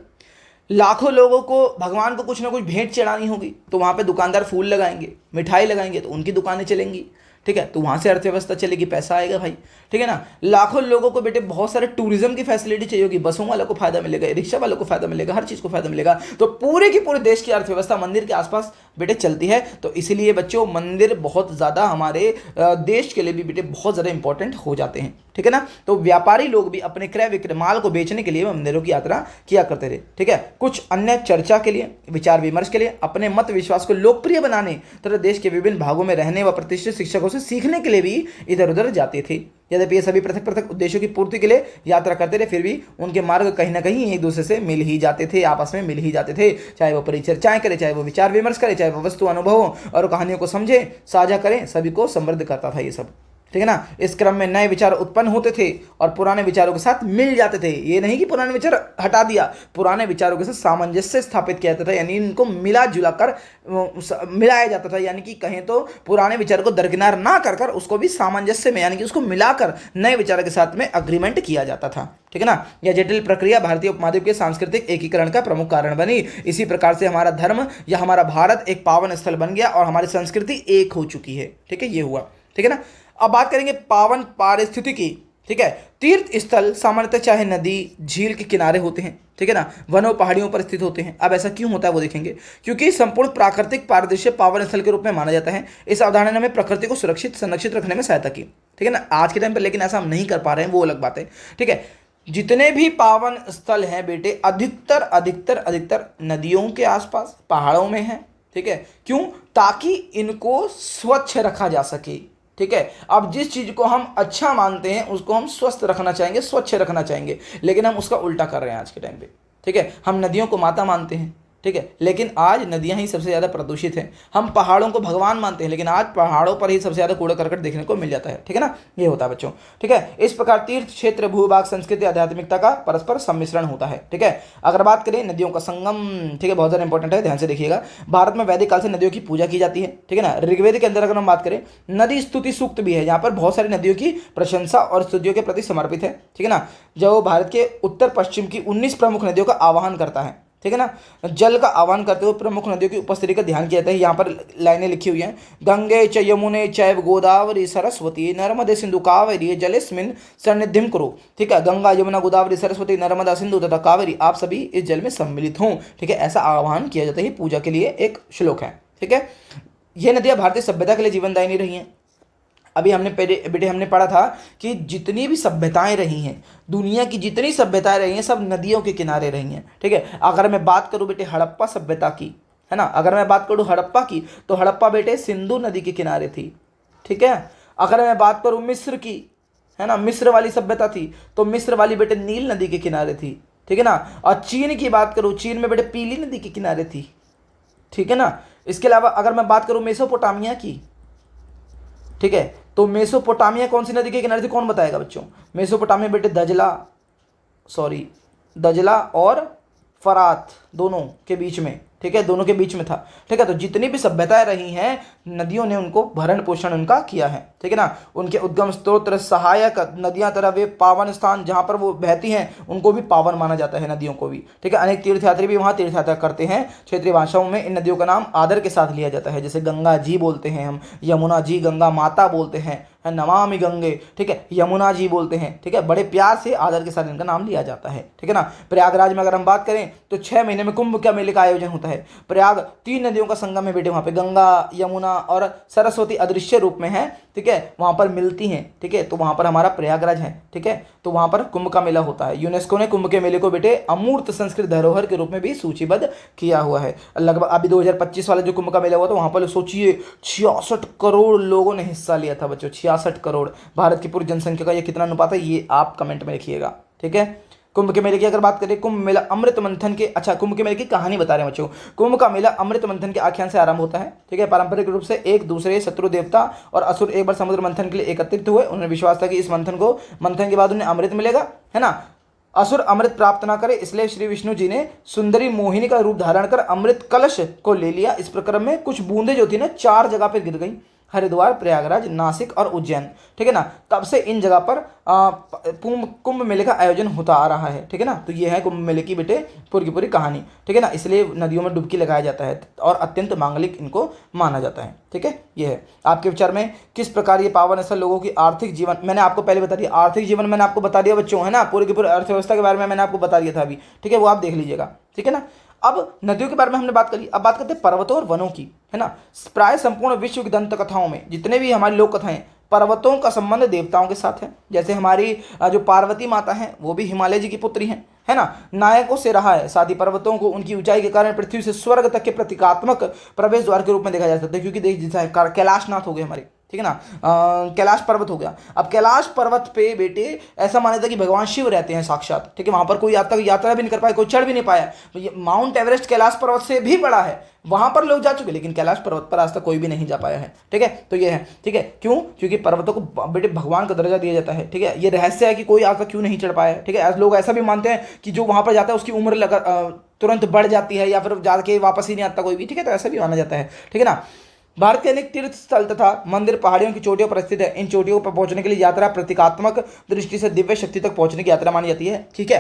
लाखों लोगों को भगवान को कुछ ना कुछ भेंट चढ़ानी होगी, तो वहाँ पे दुकानदार फूल लगाएंगे, मिठाई लगाएंगे, तो उनकी दुकानें चलेंगी, ठीक है। तो वहाँ से अर्थव्यवस्था चलेगी, पैसा आएगा भाई, ठीक है ना। लाखों लोगों को बेटे बहुत सारे टूरिज्म की फैसिलिटी चाहिए होगी, बसों वालों को फायदा मिलेगा, रिक्शा वालों को फायदा मिलेगा, हर चीज़ को फायदा मिलेगा। तो पूरे की पूरे देश की अर्थव्यवस्था मंदिर के आसपास बेटे चलती है। तो इसीलिए बच्चों मंदिर बहुत ज़्यादा हमारे देश के लिए भी बेटे बहुत ज़्यादा इंपॉर्टेंट हो जाते हैं, ठीक है ना। तो व्यापारी लोग भी अपने क्रय विक्रय माल को बेचने के लिए मंदिरों की यात्रा किया करते थे, ठीक है। कुछ अन्य चर्चा के लिए, विचार विमर्श के लिए, अपने मत विश्वास को लोकप्रिय बनाने तथा देश के विभिन्न भागों में रहने व प्रतिष्ठित शिक्षकों से सीखने के लिए भी इधर उधर जाते थे। यद्यपि ये सभी पृथक पृथक उद्देश्यों की पूर्ति के लिए यात्रा करते थे, फिर भी उनके मार्ग कहीं ना कहीं एक दूसरे से मिल ही जाते थे, आपस में मिल ही जाते थे। चाहे वो परिचर्चाएं करें, चाहे वो विचार विमर्श करें, चाहे वो वस्तु अनुभवों और कहानियों को समझे साझा करें, सभी को समृद्ध करता था ये सब, ठीक है ना। इस क्रम में नए विचार उत्पन्न होते थे और पुराने विचारों के साथ मिल जाते थे। ये नहीं कि पुराने विचार हटा दिया, पुराने विचारों के साथ सामंजस्य स्थापित किया जाता था, यानी इनको मिला जुला कर मिलाया जाता था। यानी कि कहें तो पुराने विचार को दरकिनार ना कर कर उसको भी सामंजस्य में, यानी कि उसको मिलाकर नए विचारों के साथ में अग्रीमेंट किया जाता था, ठीक है ना। यह जटिल प्रक्रिया भारतीय उपमहाद्वीप के सांस्कृतिक एकीकरण का प्रमुख कारण बनी। इसी प्रकार से हमारा धर्म या हमारा भारत एक पावन स्थल बन गया और हमारी संस्कृति एक हो चुकी है, ठीक है। ये हुआ, ठीक है ना। अब बात करेंगे पावन पारिस्थितिकी ठीक है। तीर्थ स्थल सामान्यतः चाहे नदी झील के किनारे होते हैं, ठीक है ना, वनों पहाड़ियों पर स्थित होते हैं। अब ऐसा क्यों होता है वो देखेंगे, क्योंकि संपूर्ण प्राकृतिक पारिदृश्य पावन स्थल के रूप में माना जाता है। इस अवधारणा ने हमें प्रकृति को सुरक्षित संरक्षित रखने में सहायता की, ठीक है ना। आज के टाइम पर लेकिन ऐसा हम नहीं कर पा रहे हैं, वो अलग बात है, ठीक है। जितने भी पावन स्थल हैं बेटे अधिकतर अधिकतर अधिकतर नदियों के आसपास पहाड़ों में हैं, ठीक है। क्यों? ताकि इनको स्वच्छ रखा जा सके, ठीक है। अब जिस चीज को हम अच्छा मानते हैं उसको हम स्वस्थ रखना चाहेंगे, स्वच्छ रखना चाहेंगे, लेकिन हम उसका उल्टा कर रहे हैं आज के टाइम पे, ठीक है। हम नदियों को माता मानते हैं, ठीक है, लेकिन आज नदियां ही सबसे ज़्यादा प्रदूषित हैं। हम पहाड़ों को भगवान मानते हैं, लेकिन आज पहाड़ों पर ही सबसे ज़्यादा कूड़ा करकट देखने को मिल जाता है, ठीक है ना। ये होता है बच्चों, ठीक है। इस प्रकार तीर्थ क्षेत्र भूभाग संस्कृति आध्यात्मिकता का परस्पर सम्मिश्रण होता है, ठीक है। अगर बात करें नदियों का संगम, ठीक है, बहुत ज़्यादा इंपॉर्टेंट है, ध्यान से देखिएगा। भारत में वैदिक काल से नदियों की पूजा की जाती है, ठीक है ना। ऋग्वेद के अंदर अगर हम बात करें नदी स्तुति सूक्त भी है, यहाँ पर बहुत सारी नदियों की प्रशंसा और स्तुतियों के प्रति समर्पित है, ठीक है ना। जो भारत के उत्तर पश्चिम की 19 प्रमुख नदियों का आह्वान करता है, ठीक है ना। जल का आह्वान करते हुए प्रमुख नदियों की उपस्थिति का ध्यान किया जाता है। यहाँ पर लाइनें लिखी हुई हैं, गंगे च यमुने चैव गोदावरी सरस्वती नर्मदे सिंधु कावेरी जलेस्मिन सन्निधिम करो, ठीक है। गंगा यमुना गोदावरी सरस्वती नर्मदा सिंधु तथा कावेरी आप सभी इस जल में सम्मिलित हों, ठीक है। ऐसा आह्वान किया जाता है, पूजा के लिए एक श्लोक है, ठीक है। ये नदियाँ भारतीय सभ्यता के लिए जीवनदायिनी रही हैं। अभी हमने बेटे हमने पढ़ा था कि जितनी भी सभ्यताएं रही हैं, दुनिया की जितनी सभ्यताएं रही हैं, सब नदियों के किनारे रही हैं, ठीक है। अगर मैं बात करूं बेटे हड़प्पा सभ्यता की, है ना, अगर मैं बात करूं हड़प्पा की, तो हड़प्पा बेटे सिंधु नदी के किनारे थी, ठीक है। अगर मैं बात करूं मिस्र की, है ना, मिस्र वाली सभ्यता थी, तो मिस्र वाली बेटे नील नदी के किनारे थी, ठीक है ना। और चीन की बात करूं, चीन में बेटे पीली नदी के किनारे थी, ठीक है ना। इसके अलावा अगर मैं बात करूं मेसोपोटामिया की, ठीक है, तो मेसोपोटामिया कौन सी नदी के किनारे थी, कौन बताएगा बच्चों? मेसोपोटामिया बेटे दजला और फरात दोनों के बीच में, ठीक है, दोनों के बीच में था, ठीक है। तो जितनी भी सभ्यताएं रही हैं, नदियों ने उनको भरण पोषण उनका किया है, ठीक है ना। उनके उद्गम स्रोत सहायक नदियां तरह वे पावन स्थान जहां पर वो बहती हैं उनको भी पावन माना जाता है, नदियों को भी, ठीक है। अनेक तीर्थयात्री भी वहां तीर्थ यात्रा करते हैं। क्षेत्रीय भाषाओं में इन नदियों का नाम आदर के साथ लिया जाता है, जैसे गंगा जी बोलते हैं हम, यमुना जी, गंगा माता बोलते हैं, नमामि गंगे, ठीक है, यमुना जी बोलते हैं, ठीक है। बड़े प्यार से आदर के साथ इनका नाम लिया जाता है, ठीक है ना। प्रयागराज में अगर हम बात करें तो 6 महीने में कुंभ का मेले का आयोजन होता है। प्रयाग 3 नदियों का संगम है बेटे, वहाँ पे गंगा यमुना और सरस्वती अदृश्य रूप में है, ठीक है, वहाँ पर मिलती हैं, ठीक है। तो वहाँ पर हमारा प्रयागराज है, ठीक है। तो वहाँ पर कुंभ का मेला होता है। यूनेस्को ने कुंभ के मेले को बेटे अमूर्त संस्कृत धरोहर के रूप में भी सूचीबद्ध किया हुआ है। लगभग अभी 2025 वाला जो कुंभ का मेला हुआ था, वहाँ पर सोचिए 66 करोड़ लोगों ने हिस्सा लिया था बच्चों, 66 करोड़। भारत की पूरी जनसंख्या का ये कितना अनुपात है, ये आप कमेंट में लिखिएगा, ठीक है। कुंभ के मेले की अगर बात करें, कुंभ मेला अमृत मंथन के, अच्छा कुंभ के मेले की कहानी बता रहे हैं बच्चों। कुंभ का मेला अमृत मंथन के आख्यान से आरंभ होता है, ठीक है। पारंपरिक रूप से एक दूसरे शत्रु देवता और असुर एक बार समुद्र मंथन के लिए एकत्रित हुए। उन्हें विश्वास था कि इस मंथन के बाद उन्हें अमृत मिलेगा, है ना। असुर अमृत प्राप्त ना करे, इसलिए श्री विष्णु जी ने सुंदरी मोहिनी का रूप धारण कर अमृत कलश को ले लिया। इस प्रक्रम में कुछ बूंदे जो थी ना 4 जगह पर गिर गई, हरिद्वार, प्रयागराज, नासिक और उज्जैन, ठीक है ना। तब से इन जगह पर कुंभ मेले का आयोजन होता आ रहा है, ठीक है ना। तो ये है कुंभ मेले की बेटे पूरी की पूरी कहानी, ठीक है ना। इसलिए नदियों में डुबकी लगाया जाता है और अत्यंत मांगलिक इनको माना जाता है, ठीक है। ये है आपके विचार में किस प्रकार ये पावन स्थल लोगों की आर्थिक जीवन, मैंने आपको पहले बता दिया, आर्थिक जीवन मैंने आपको बता दिया बच्चों, है ना। पूरी की पूरी अर्थव्यवस्था के बारे में मैंने आपको बता दिया था अभी, ठीक है, वो आप देख लीजिएगा, ठीक है ना। अब नदियों के बारे में हमने बात करी, अब बात करते हैं पर्वतों और वनों की, है ना। प्राय संपूर्ण विश्व की दंत कथाओं में जितने भी हमारी लोक कथाएं, पर्वतों का संबंध देवताओं के साथ है। जैसे हमारी जो पार्वती माता हैं वो भी हिमालय जी की पुत्री हैं, है ना। नायकों से रहा है, साथ ही पर्वतों को उनकी ऊंचाई के कारण पृथ्वी से स्वर्ग तक के प्रतीकात्मक प्रवेश द्वार के रूप में देखा जा सकता है। क्योंकि देख जैसा कैलाशनाथ हो गए हमारे, ठीक है ना, कैलाश पर्वत हो गया। अब कैलाश पर्वत पे बेटे ऐसा माना जाता है कि भगवान शिव रहते हैं साक्षात, ठीक है। वहां पर कोई यात्रा भी नहीं कर पाया, कोई चढ़ भी नहीं पाया। तो ये माउंट एवरेस्ट कैलाश पर्वत से भी बड़ा है, वहां पर लोग जा चुके, लेकिन कैलाश पर्वत पर आज तक कोई भी नहीं जा पाया है, ठीक है। तो ये है, ठीक है। क्यों? क्योंकि पर्वतों को बेटे भगवान का दर्जा दिया जाता है, ठीक है। ये रहस्य है कि कोई आज तक क्यों नहीं चढ़ पाया है, ठीक है। लोग ऐसा भी मानते हैं कि जो वहां पर जाता है उसकी उम्र तुरंत बढ़ जाती है या फिर जाके वापस ही नहीं आता कोई भी, ठीक है। तो ऐसा भी माना जाता है, ठीक है ना। भारत के अनेक तीर्थ स्थल तथा मंदिर पहाड़ियों की चोटियों पर स्थित है। इन चोटियों पर पहुंचने के लिए यात्रा प्रतीकात्मक दृष्टि से दिव्य शक्ति तक पहुंचने की यात्रा मानी जाती है, ठीक है।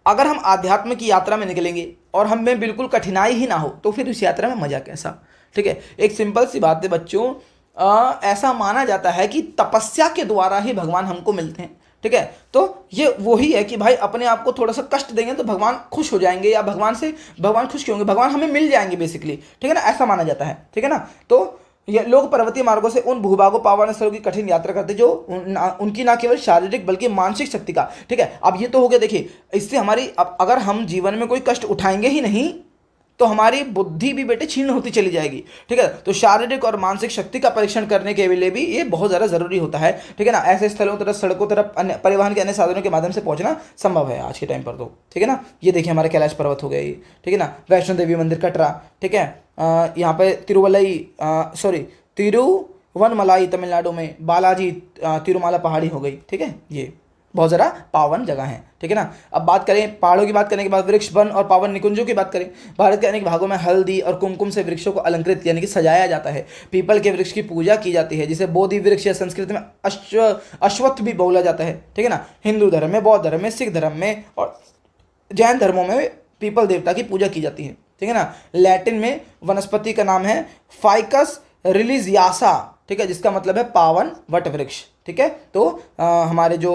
अगर हम आध्यात्म की यात्रा में निकलेंगे और हमें बिल्कुल कठिनाई ही ना हो तो फिर उस यात्रा में मजा कैसा, ठीक है। एक सिंपल सी बात है बच्चों, ऐसा माना जाता है कि तपस्या के द्वारा ही भगवान हमको मिलते हैं। ठीक है, तो ये वही है कि भाई अपने आप को थोड़ा सा कष्ट देंगे तो भगवान खुश हो जाएंगे, या भगवान खुश क्यों होंगे, भगवान हमें मिल जाएंगे बेसिकली। ठीक है ना, ऐसा माना जाता है। ठीक है ना, तो ये लोग पर्वतीय मार्गों से उन भूभागों पावन स्थलों की कठिन यात्रा करते जो उनकी ना केवल शारीरिक बल्कि मानसिक शक्ति का। ठीक है, अब ये तो हो गया, देखिए इससे हमारी, अब अगर हम जीवन में कोई कष्ट उठाएंगे ही नहीं तो हमारी बुद्धि भी बेटे क्षीण होती चली जाएगी। ठीक है, तो शारीरिक और मानसिक शक्ति का परीक्षण करने के लिए भी ये बहुत ज़्यादा जरूरी होता है। ठीक है ना, ऐसे स्थलों तरफ, सड़कों तरफ, अन्य परिवहन के अन्य साधनों के माध्यम से पहुंचना संभव है आज के टाइम पर तो। ठीक है ना, ये देखिए हमारे कैलाश पर्वत हो गए ये। ठीक है ना, वैष्णो देवी मंदिर कटरा। ठीक है, यहाँ पे तिरुवनमलाई तमिलनाडु में, बालाजी तिरुमाला पहाड़ी हो गई। ठीक है, ये बहुत ज़्यादा पावन जगह है। ठीक है ना, अब बात करें पहाड़ों की, बात करने के बाद वृक्ष, वन और पावन निकुंजों की बात करें। भारत के अनेक भागों में हल्दी और कुमकुम से वृक्षों को अलंकृत यानी कि सजाया जाता है। पीपल के वृक्ष की पूजा की जाती है, जिसे बोधि वृक्ष या संस्कृत में अश्वत्थ भी बोला जाता है। ठीक है ना, हिंदू धर्म में, बौद्ध धर्म में, सिख धर्म में और जैन धर्मों में पीपल देवता की पूजा की जाती है। ठीक है ना, लैटिन में वनस्पति का नाम है फाइकस रिलीजियासा। ठीक है, जिसका मतलब है पावन वट वृक्ष। ठीक है, तो हमारे जो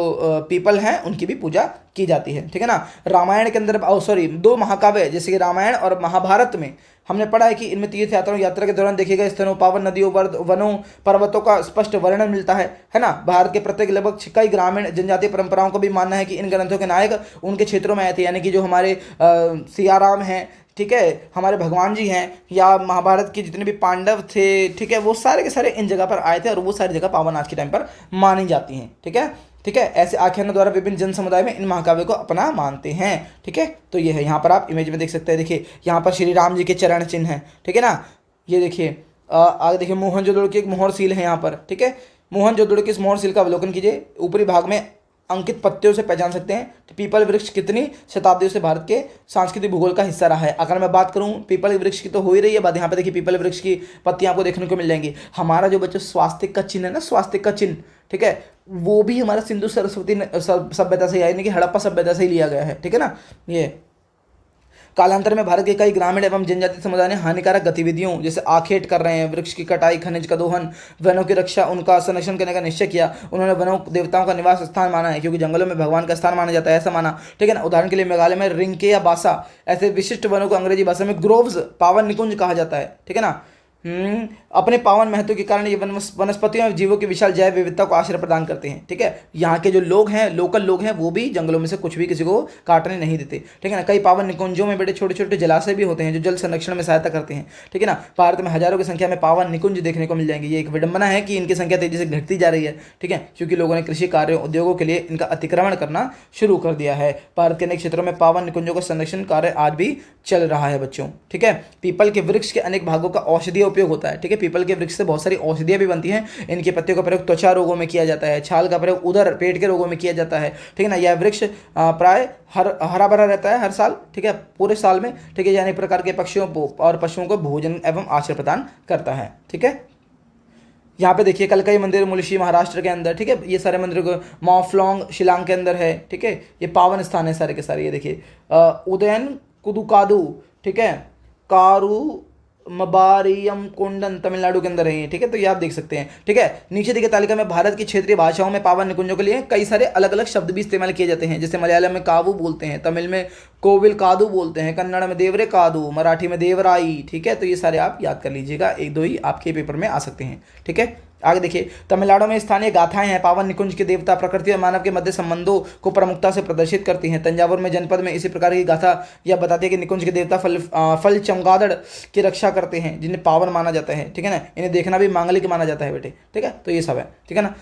पीपल हैं उनकी भी पूजा की जाती है। ठीक है ना, रामायण के अंदर दो महाकाव्य जैसे कि रामायण और महाभारत में हमने पढ़ा है कि इनमें तीर्थ यात्रा के दौरान देखे गए स्थलों, पावन नदियों, वनों, पर्वतों का स्पष्ट वर्णन मिलता है ना। भारत के प्रत्येक लगभग कई ग्रामीण जनजातीय परंपराओं का भी मानना है कि इन ग्रंथों के नायक उनके क्षेत्रों में आए थे, यानी कि जो हमारे सियाराम हैं, ठीक है, हमारे भगवान जी हैं, या महाभारत के जितने भी पांडव थे, ठीक है, वो सारे के सारे इन जगह पर आए थे और वो सारी जगह पावन आज के टाइम पर मानी जाती हैं। ठीक है, ठीक है, ऐसे आख्यानों द्वारा विभिन्न जन समुदाय में इन महाकाव्यों को अपना मानते हैं। ठीक है, तो ये है, यहाँ पर आप इमेज में देख सकते हैं। देखिए यहाँ पर श्री राम जी के चरण चिन्ह हैं। ठीक है ना, ये देखिए आगे देखिए मोहनजोदड़ो की एक मोहर सील है यहाँ पर। ठीक है, मोहनजोदड़ो की इस मोहर सील का अवलोकन कीजिए, ऊपरी भाग में अंकित पत्तियों से पहचान सकते हैं तो पीपल वृक्ष कितनी शताब्दियों से भारत के सांस्कृतिक भूगोल का हिस्सा रहा है। अगर मैं बात करूं पीपल वृक्ष की तो हो ही रही है बात, यहाँ पे देखिए पीपल वृक्ष की पत्तियां आपको देखने को मिल जाएंगी। हमारा जो बच्चों स्वास्तिक का चिन्ह है ना, स्वास्तिक का चिन्ह, ठीक है, वो भी हमारा सिंधु सरस्वती सभ्यता से, यानी कि हड़प्पा सभ्यता से ही लिया गया है। ठीक है ना, ये कालांतर में भारत के कई ग्रामीण एवं जनजातीय समुदाय ने हानिकारक गतिविधियों जैसे आखेट कर रहे हैं, वृक्ष की कटाई, खनिज का दोहन, वनों की रक्षा, उनका संरक्षण करने का निश्चय किया। उन्होंने वनों देवताओं का निवास स्थान माना है, क्योंकि जंगलों में भगवान का स्थान माना जाता है, ऐसा माना। ठीक है ना, उदाहरण के लिए मेघालय में रिंके या बासा ऐसे विशिष्ट वनों को अंग्रेजी भाषा में ग्रोव्स, पावन निकुंज कहा जाता है। ठीक है ना, अपने पावन महत्व के कारण ये वनस्पतियों और जीवों की विशाल जैव विविधता को आश्रय प्रदान करते हैं। ठीक है, यहाँ के जो लोग हैं, लोकल लोग हैं, वो भी जंगलों में से कुछ भी किसी को काटने नहीं देते। ठीक है ना, कई पावन निकुंजों में बड़े छोटे छोटे जलाशय भी होते हैं जो जल संरक्षण में सहायता करते हैं। ठीक है ना, भारत में हजारों की संख्या में पावन निकुंज देखने को मिल जाएंगे। ये एक विडंबना है कि इनकी संख्या तेजी से घटती जा रही है। ठीक है, क्योंकि लोगों ने कृषि कार्यों, उद्योगों के लिए इनका अतिक्रमण करना शुरू कर दिया है। भारत के अनेक क्षेत्रों में पावन निकुंजों का संरक्षण कार्य आज भी चल रहा है बच्चों। ठीक है, पीपल के वृक्ष के अनेक भागों का औषधीय उपयोग होता है। ठीक है, पीपल के वृक्ष से बहुत सारी औषधियां भी बनती हैं। इनके पत्तियों का प्रयोग त्वचा रोगों में किया जाता है, छाल का प्रयोग उदर पेट के रोगों में किया जाता है। ठीक है ना, यह वृक्ष प्राय हरा भरा रहता है हर साल। ठीक है, पूरे साल में। ठीक है, यानी प्रकार के पक्षियों और पशुओं को भोजन एवं आश्रय प्रदान करता है। ठीक है, यहाँ पे देखिए कलकई मंदिर मुलशी महाराष्ट्र के अंदर। ठीक है, ये सारे मंदिर को मॉफ्लोंग शिलांग के अंदर है। ठीक है, ये पावन स्थान है सारे के सारे। ये देखिए उदयन कुदुकादु, ठीक है, कारू मबारियम कोंडन तमिलनाडु के अंदर है। ठीक है, तो ये आप देख सकते हैं। ठीक है, नीचे देखिए तालिका में भारत की क्षेत्रीय भाषाओं में पावन निकुंजों के लिए कई सारे अलग अलग शब्द भी इस्तेमाल किए जाते हैं। जैसे मलयालम में कावू बोलते हैं, तमिल में कोविल कादू बोलते हैं, कन्नड़ में देवरे कादू, मराठी में देवराई। ठीक है, तो ये सारे आप याद कर लीजिएगा, एक दो ही आपके पेपर में आ सकते हैं। ठीक है, आगे देखिए तमिलनाडु में स्थानीय गाथाएं हैं पावन निकुंज के देवता प्रकृति और मानव के मध्य संबंधों को प्रमुखता से प्रदर्शित करती हैं। तंजावुर में जनपद में इसी प्रकार की गाथा यह बताती है कि निकुंज के देवता फल चमगादड़ की रक्षा करते हैं, जिन्हें पावन माना जाता है। ठीक है ना, इन्हें देखना भी मांगलिक माना जाता है बेटे। ठीक है, तो ये सब है। ठीक है ना,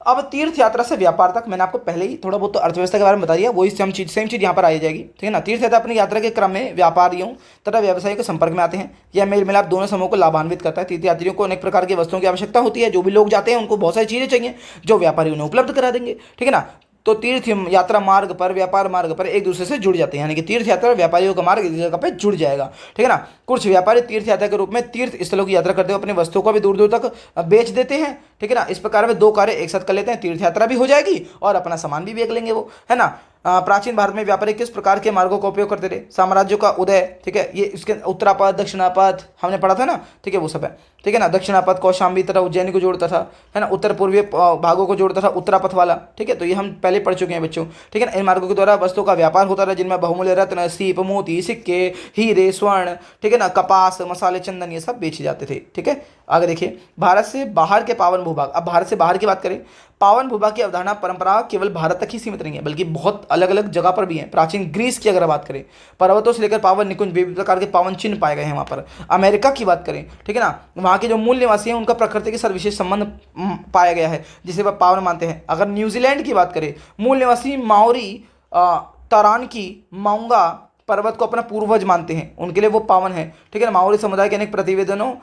अब तीर्थ यात्रा से व्यापार तक मैंने आपको पहले ही थोड़ा बहुत तो अर्थव्यवस्था के बारे में बता दिया, वही सेम चीज़ यहाँ पर आई जाएगी। ठीक है ना, तीर्थ यात्रा अपनी यात्रा के क्रम में व्यापारियों तथा व्यवसायियों के संपर्क में आते हैं। यह मेल मिलाप दोनों समूहों को लाभान्वित करता है। तीर्थयात्रियों को अनेक प्रकार की वस्तुओं की आवश्यकता होती है। जो भी लोग जाते हैं उनको बहुत सारी चीज़ें चाहिए जो व्यापारी उन्हें उपलब्ध करा देंगे। ठीक है ना, तो तीर्थ यात्रा मार्ग पर, व्यापार मार्ग पर एक दूसरे से जुड़ जाते हैं, यानी कि तीर्थ यात्रा और व्यापारियों का मार्ग एक जगह पे जुड़ जाएगा। ठीक है ना, कुछ व्यापारी तीर्थ यात्रा के रूप में तीर्थ स्थलों की यात्रा करते हुए अपनी वस्तुओं को भी दूर दूर तक बेच देते हैं। ठीक है ना, इस प्रकार वे दो कार्य एक साथ कर लेते हैं, तीर्थ यात्रा भी हो जाएगी और अपना सामान भी बेच लेंगे वो, है ना। प्राचीन भारत में व्यापारी किस प्रकार के मार्गों का उपयोग करते थे? साम्राज्यों का उदय, ठीक है, ये इसके उत्तरापथ दक्षिणापथ हमने पढ़ा था ना, ठीक है, वो सब है, ठीक है ना। दक्षिणापथ कौशाम्बी तथा उज्जैनी को जोड़ता था, है ना, उत्तर पूर्वीय भागों को जोड़ता था उत्तरापथ वाला, ठीक है, तो ये हम पहले पढ़ चुके हैं बच्चों, ठीक है ना। इन मार्गों के द्वारा वस्तुओं का व्यापार होता था जिनमें बहुमूल्य रत्न, सीप, मोती, सिक्के, हीरे, स्वर्ण, ठीक है ना, कपास, मसाले, चंदन, ये सब बेचे जाते थे, ठीक है। आगे देखिए, भारत से बाहर के पावन भूभाग। अब भारत से बाहर की बात करें, पावन भूभाग की अवधारणा परंपरा केवल भारत तक ही सीमित नहीं है, बल्कि बहुत अलग अलग जगह पर भी है। प्राचीन ग्रीस की अगर बात करें, पर्वतों से लेकर पावन निकुंज, विभिन्न प्रकार के पावन चिन्ह पाए गए हैं वहाँ पर। अमेरिका की बात करें, ठीक है ना, वहाँ के जो मूल निवासी हैं उनका प्रकृति के साथ विशेष संबंध पाया गया है, जिसे वह पावन मानते हैं। अगर न्यूजीलैंड की बात करें, मूल निवासी माओरी तारानकी माउंगा पर्वत को अपना पूर्वज मानते हैं, उनके लिए वो पावन है, ठीक है ना। माओरी समुदाय के अनेक प्रतिवेदनों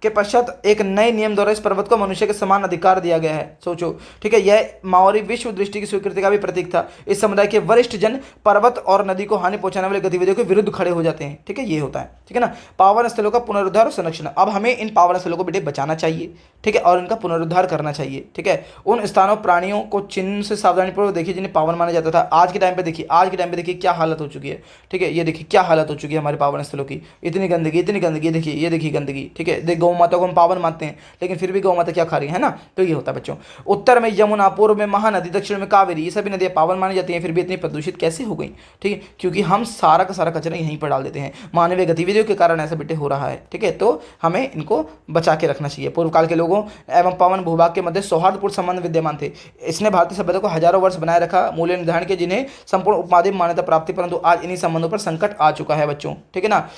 के पश्चात एक नए नियम द्वारा इस पर्वत को मनुष्य के समान अधिकार दिया गया है। सोचो, ठीक है, यह माओरी विश्व दृष्टि की स्वीकृति का भी प्रतीक था। इस समुदाय के वरिष्ठ जन पर्वत और नदी को हानि पहुंचाने वाली गतिविधियों के विरुद्ध खड़े हो जाते हैं, ठीक है, ये होता है, ठीक है ना। पावन स्थलों का पुनरुद्धार और संरक्षण। अब हमें इन पावन स्थलों को बेटे बचाना चाहिए, ठीक है, और इनका पुनरुद्धार करना चाहिए, ठीक है। उन स्थानों प्राणियों को चिन्ह से सावधानीपूर्वक देखिए जिन्हें पावन माना जाता था। आज के टाइम पे देखिए, आज के टाइम पे देखिए क्या हालत हो चुकी है, ठीक है, ये देखिए क्या हालत हो चुकी है हमारे पावन स्थलों की। इतनी गंदगी, इतनी गंदगी, देखिए ये देखिए गंदगी, ठीक है। देख, गौ माता को हम पावन मानते हैं, लेकिन फिर भी गौ माता क्या खा रही है ना, तो ये होता है बच्चों। उत्तर में यमुना, पूर्व में महानदी, दक्षिण में कावेरी, ये सभी नदियां पावन मानी जाती हैं, फिर भी इतनी प्रदूषित कैसे हो गई, ठीक है, क्योंकि हम सारा का सारा कचरा यहीं पर डाल देते हैं। मानवीय गतिविधियों के कारण ऐसा बेटे हो रहा है, ठीक है, तो हमें इनको बचा के रखना चाहिए। पूर्व काल के लोगों एवं पावन भूभाग के मध्य सौहार्दपूर्ण संबंध विद्यमान थे। इसने भारतीय सभ्यता को हजारों वर्ष बनाए रखा, मूल्य निर्धारण के जिन्हें संपूर्ण उपमादि मान्यता प्राप्ति, परंतु आज इन्हीं संबंधों पर संकट आ चुका है बच्चों, ठीक है ना।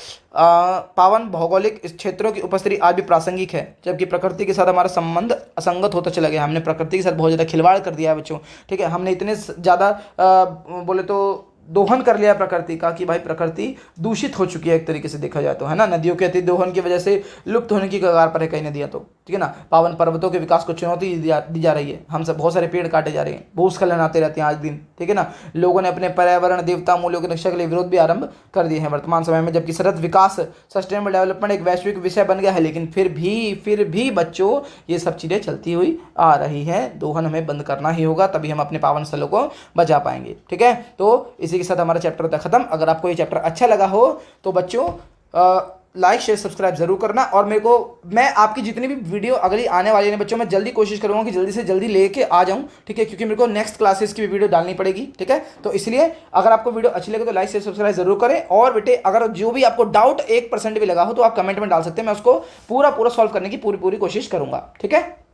पावन भौगोलिक क्षेत्रों की उपस्थिति आज भी प्रासंगिक है, जबकि प्रकृति के साथ हमारा संबंध असंगत होता चला गया। हमने प्रकृति के साथ बहुत ज़्यादा खिलवाड़ कर दिया है बच्चों, ठीक है। हमने इतने ज़्यादा बोले तो दोहन कर लिया प्रकृति का कि भाई प्रकृति दूषित हो चुकी है एक तरीके से देखा जाए तो, है ना। नदियों के अति दोहन की वजह से लुप्त होने की कगार पर है कई नदियाँ तो, ठीक है ना। पावन पर्वतों के विकास को चुनौती दी जा रही है। हम सब बहुत सारे पेड़ काटे जा रहे हैं, भूस्खलन आते रहते हैं आज दिन, ठीक है ना। लोगों ने अपने पर्यावरण देवता मूल्यों की रक्षा के लिए विरोध भी आरंभ कर दिए हैं वर्तमान समय में, जबकि सतत विकास, सस्टेनेबल डेवलपमेंट एक वैश्विक विषय बन गया है, लेकिन फिर भी बच्चों ये सब चीज़ें चलती हुई आ रही हैं। दोहन हमें बंद करना ही होगा, तभी हम अपने पावन स्थलों को बचा पाएंगे, ठीक है। तो इसी के साथ हमारा चैप्टर खत्म। अगर आपको ये चैप्टर अच्छा लगा हो तो बच्चों लाइक शेयर सब्सक्राइब जरूर करना, और मैं आपकी जितनी भी वीडियो अगली आने वाली है बच्चों, मैं जल्दी कोशिश करूंगा कि जल्दी से जल्दी लेके आ जाऊं, ठीक है, क्योंकि मेरे को नेक्स्ट क्लासेस की भी वीडियो डालनी पड़ेगी, ठीक है। तो इसलिए अगर आपको वीडियो अच्छी लगे तो लाइक शेयर सब्सक्राइब जरूर करें, और बेटे अगर जो भी आपको डाउट 1% भी लगा हो तो आप कमेंट में डाल सकते हैं, मैं उसको पूरा सॉल्व करने की पूरी कोशिश करूंगा, ठीक है।